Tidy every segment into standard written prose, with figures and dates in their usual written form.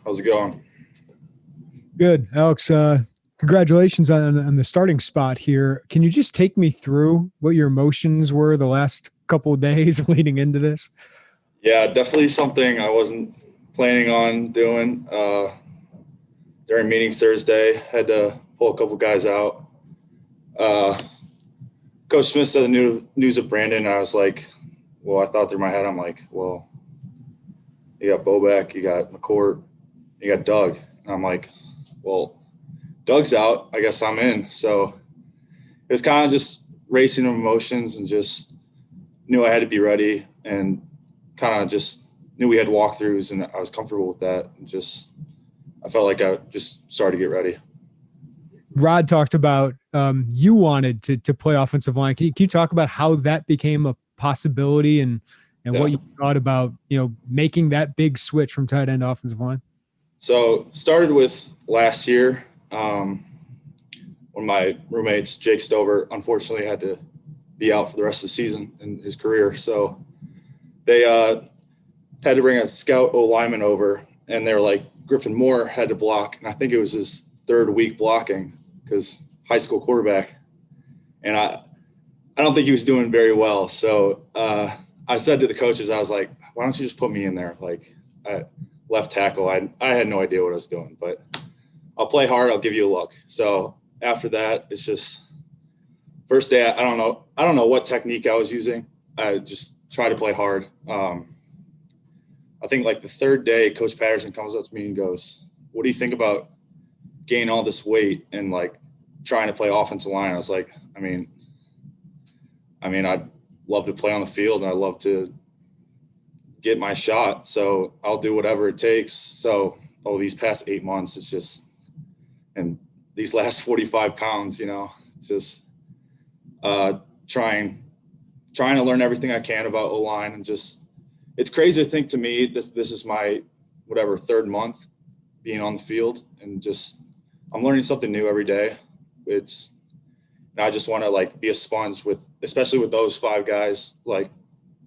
How's it going? Good. Alex, congratulations on the starting spot here. Can you just take me through what your emotions were the last couple of days leading into this? Yeah, definitely something I wasn't planning on doing. During meetings Thursday, had to pull a couple guys out. Uh, Coach Smith said the news of Brandon. I was like, well, I thought through my head, I'm like, well, you got Bobek, you got McCourt, you got Doug. And I'm like, well, Doug's out. I guess I'm in. So it was kind of just racing of emotions and just knew I had to be ready and kind of just knew we had walkthroughs and I was comfortable with that. And just I felt like I just started to get ready. Rod talked about you wanted to play offensive line. Can you talk about how that became a possibility and what you thought about, making that big switch from tight end to offensive line? So started with last year when my roommates, Jake Stover, unfortunately had to be out for the rest of the season in his career. So they had to bring a scout O-lineman over, and they were like, Griffin Moore had to block. And I think it was his third week blocking because high school quarterback. And I don't think he was doing very well. So I said to the coaches, I was like, why don't you just put me in there? Like left tackle. I had no idea what I was doing, but I'll play hard. I'll give you a look. So after that, it's just first day. I don't know what technique I was using. I just try to play hard. I think like the third day, Coach Patterson comes up to me and goes, what do you think about gaining all this weight and like trying to play offensive line? I was like, I mean, I'd love to play on the field and I'd love to get my shot. So I'll do whatever it takes. So these past 8 months, it's just, and these last 45 pounds, just trying to learn everything I can about O-line and just, it's crazy to think to me, this is my third month being on the field and just, I'm learning something new every day. I just want to like be a sponge especially with those five guys like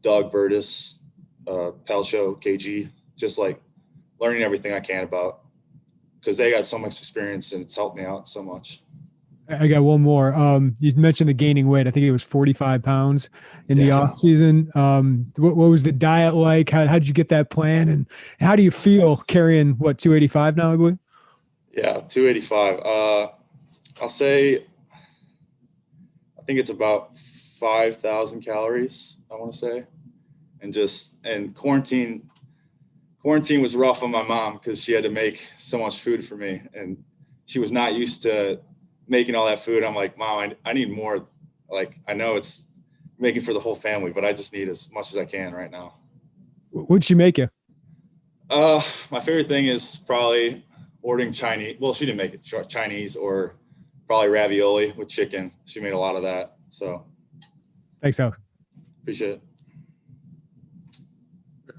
Doug, Vertus, Pihlstrom, KG, just like learning everything I can about because they got so much experience and it's helped me out so much. I got one more. You mentioned the gaining weight. I think it was 45 pounds in the off season. What was the diet like? How did you get that plan? And how do you feel carrying 285 now, I believe? Yeah, 285. I'll say, I think it's about 5,000 calories, I want to say. And quarantine was rough on my mom because she had to make so much food for me and she was not used to making all that food. I'm like, Mom, I need more. Like, I know it's making for the whole family, but I just need as much as I can right now. What'd she make you? My favorite thing is probably ordering Chinese. Well, she didn't make it Chinese or probably ravioli with chicken. She made a lot of that. So thanks, Alex. Appreciate it.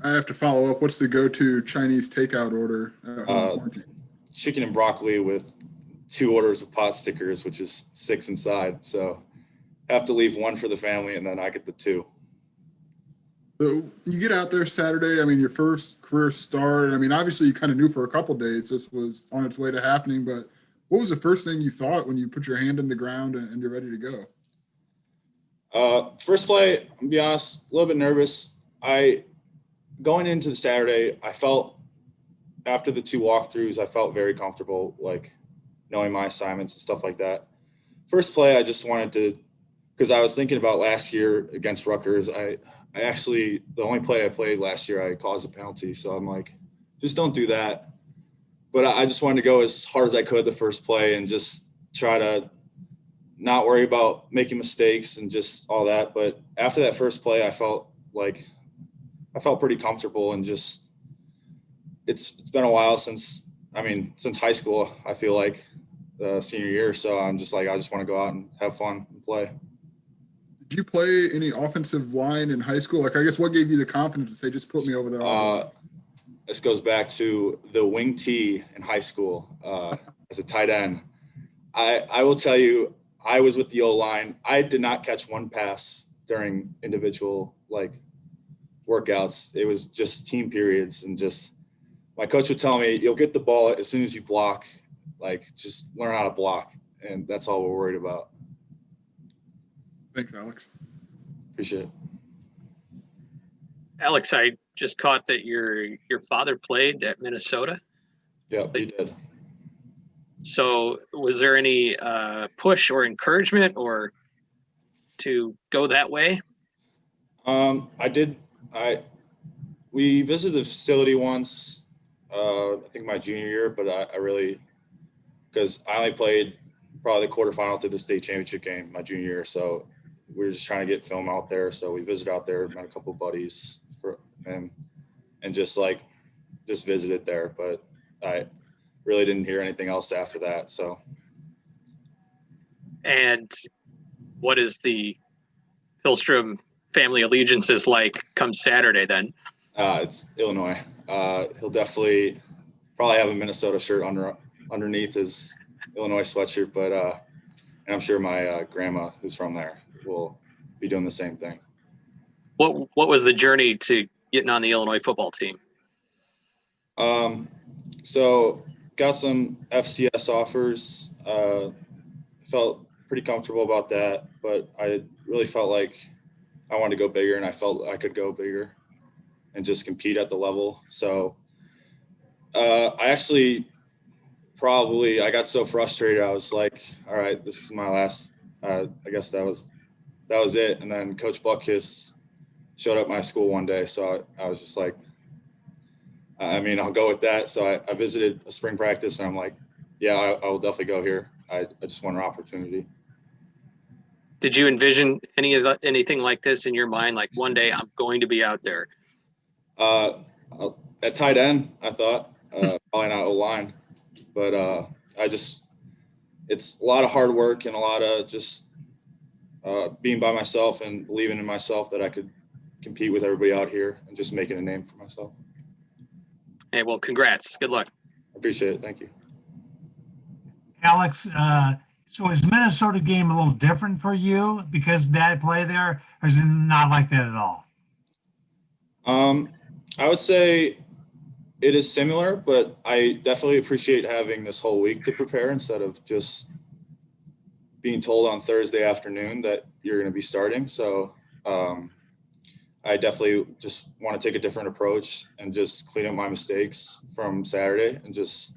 I have to follow up. What's the go-to Chinese takeout order at home quarantine? Chicken and broccoli with 2 orders of pot stickers, which is 6 inside. So have to leave 1 for the family and then I get the 2. So you get out there Saturday. I mean, your first career start. I mean, obviously you kind of knew for a couple of days this was on its way to happening, but what was the first thing you thought when you put your hand in the ground and you're ready to go? First play, I'm gonna be honest, a little bit nervous. Going into the Saturday, I felt after the 2 walkthroughs, I felt very comfortable, like knowing my assignments and stuff like that. First play, I just wanted to, because I was thinking about last year against Rutgers. I actually, the only play I played last year, I caused a penalty. So I'm like, just don't do that. But I just wanted to go as hard as I could the first play and just try to not worry about making mistakes and just all that. But after that first play, I felt pretty comfortable and just, it's been a while since high school, I feel like senior year. So I'm just like, I just want to go out and have fun and play. Did you play any offensive line in high school? Like, I guess what gave you the confidence to say, just put me over there? This goes back to the wing T in high school as a tight end. I will tell you, I was with the O-line. I did not catch one pass during individual like workouts. It was just team periods and just my coach would tell me, you'll get the ball as soon as you block, like just learn how to block. And that's all we're worried about. Thanks, Alex. Appreciate it. Alex, I just caught that your father played at Minnesota. Yeah, he did. So was there any push or encouragement or to go that way? We visited the facility once, I think my junior year, but I really, because I only played probably the quarterfinal to the state championship game my junior year. So we were just trying to get film out there. So we visited out there, met a couple of buddies and just visited there. But I really didn't hear anything else after that. So. And what is the Pihlstrom family allegiances like come Saturday then? It's Illinois. He'll definitely probably have a Minnesota shirt underneath his Illinois sweatshirt, but and I'm sure my grandma, who's from there, will be doing the same thing. What was the journey to getting on the Illinois football team? So got some FCS offers. Felt pretty comfortable about that, but I really felt like I wanted to go bigger, and I felt I could go bigger and just compete at the level. So I got so frustrated. I was like, all right, this is my last, I guess that was it. And then Coach Buckus showed up at my school one day. So I was just like, I'll go with that. So I visited a spring practice, and I'm like, yeah, I will definitely go here. I just want an opportunity. Did you envision anything like this in your mind? Like one day I'm going to be out there. At tight end, I thought probably not OLine, but it's a lot of hard work and a lot of just being by myself and believing in myself that I could compete with everybody out here and just making a name for myself. Hey, well, congrats. Good luck. I appreciate it. Thank you. Alex, so is Minnesota game a little different for you because Dad played there, or is it not like that at all? I would say it is similar, but I definitely appreciate having this whole week to prepare instead of just being told on Thursday afternoon that you're going to be starting. So I definitely just want to take a different approach and just clean up my mistakes from Saturday and just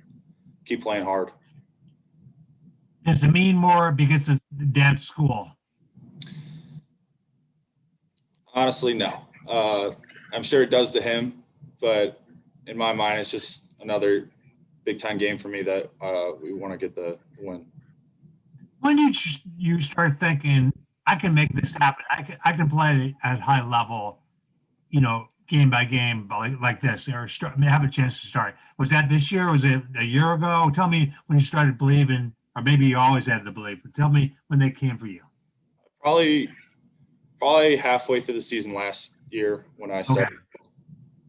keep playing hard. Does it mean more because it's Dad's school? Honestly, no. I'm sure it does to him, but in my mind, it's just another Big Ten game for me that we want to get the win. When did you start thinking, I can make this happen? I can play at high level, game by game like this, or have a chance to start? Was that this year? Was it a year ago? Tell me when you started believing, or maybe you always had the belief, but tell me when they came for you. Probably halfway through the season last year when I started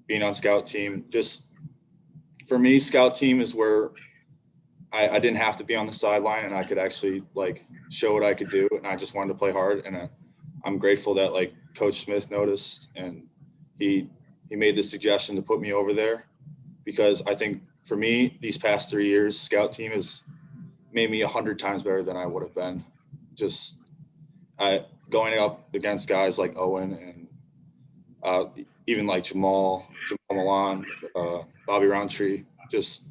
being on scout team. Just for me, scout team is where I didn't have to be on the sideline and I could actually show what I could do. And I just wanted to play hard. And I'm grateful that Coach Smith noticed and he made the suggestion to put me over there, because I think for me, these past 3 years, scout team has made me 100 times better than I would have been. Just going up against guys like Owen and even Jamal Milan, Bobby Roundtree, just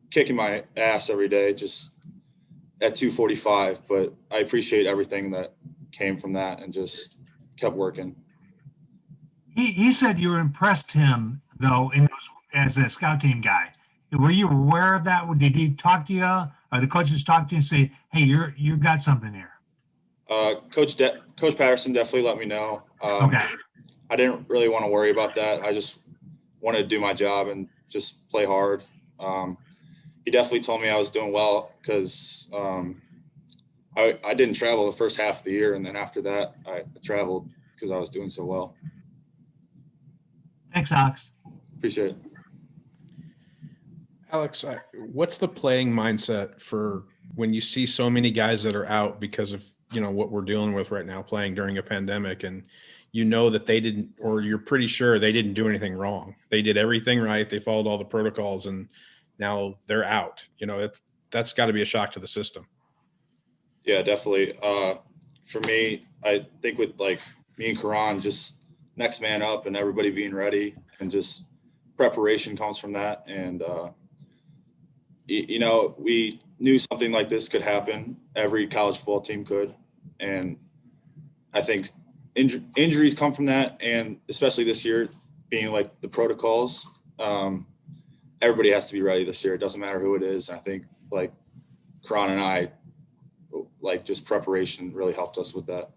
kicking my ass every day, just at 245. But I appreciate everything that came from that and just kept working. He said you impressed him, though, as a scout team guy. Were you aware of that? Did he talk to you, or the coaches talk to you and say, hey, you got something here? Coach Patterson definitely let me know. Okay. I didn't really want to worry about that. I just wanted to do my job and just play hard. He definitely told me I was doing well because I didn't travel the first half of the year, and then after that I traveled because I was doing so well. Thanks, Alex. Appreciate it. Alex, what's the playing mindset for when you see so many guys that are out because of what we're dealing with right now, playing during a pandemic, and you know that they didn't, or you're pretty sure they didn't do anything wrong. They did everything right. They followed all the protocols, and now they're out. You know, that's got to be a shock to the system. Yeah, definitely. For me, I think with like me and Karan, just next man up and everybody being ready, and just preparation comes from that. And, you know, we knew something like this could happen. Every college football team could. And I think injuries come from that. And especially this year being like the protocols, everybody has to be ready this year. It doesn't matter who it is. I think like Karan and I, like just preparation really helped us with that.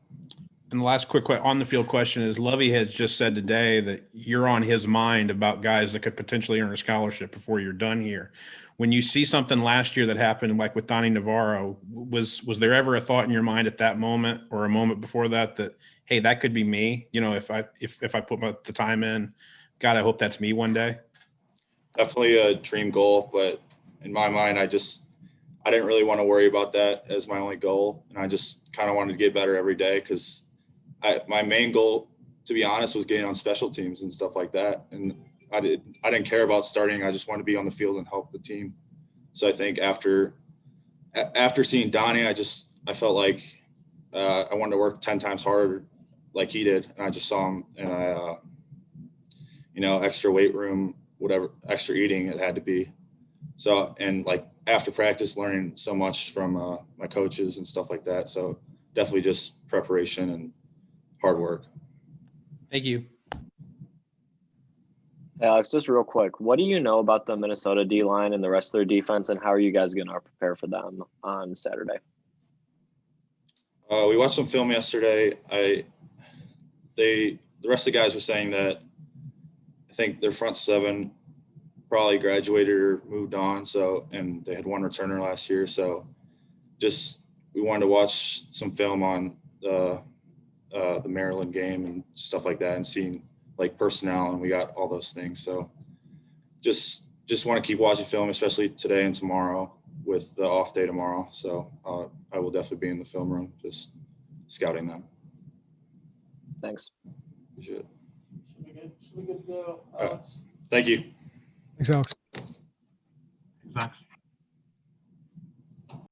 And the last quick on the field question is, Lovey has just said today that you're on his mind about guys that could potentially earn a scholarship before you're done here. When you see something last year that happened, like with Donnie Navarro, was there ever a thought in your mind at that moment or a moment before that, hey, that could be me? You know, if I put the time in, God, I hope that's me one day. Definitely a dream goal, but in my mind, I didn't really want to worry about that as my only goal. And I just kind of wanted to get better every day, because my main goal, to be honest, was getting on special teams and stuff like that. And I didn't care about starting. I just wanted to be on the field and help the team. So I think after seeing Donnie, I felt like I wanted to work 10 times harder like he did. And I just saw him, and I, you know, extra weight room, whatever, extra eating it had to be. So, and like after practice, learning so much from my coaches and stuff like that. So definitely just preparation and hard work. Thank you. Alex, just real quick, what do you know about the Minnesota D-line and the rest of their defense, and how are you guys going to prepare for them on Saturday? We watched some film yesterday. The rest of the guys were saying that I think their front seven probably graduated or moved on. So, and they had one returner last year. So just, we wanted to watch some film on the Maryland game and stuff like that, and seeing like personnel, and we got all those things. So just want to keep watching film, especially today and tomorrow with the off day tomorrow. So I will definitely be in the film room, just scouting them. Thanks. Appreciate it. Should we go, All right. Alex? Thank you. Thanks, Alex. Thanks.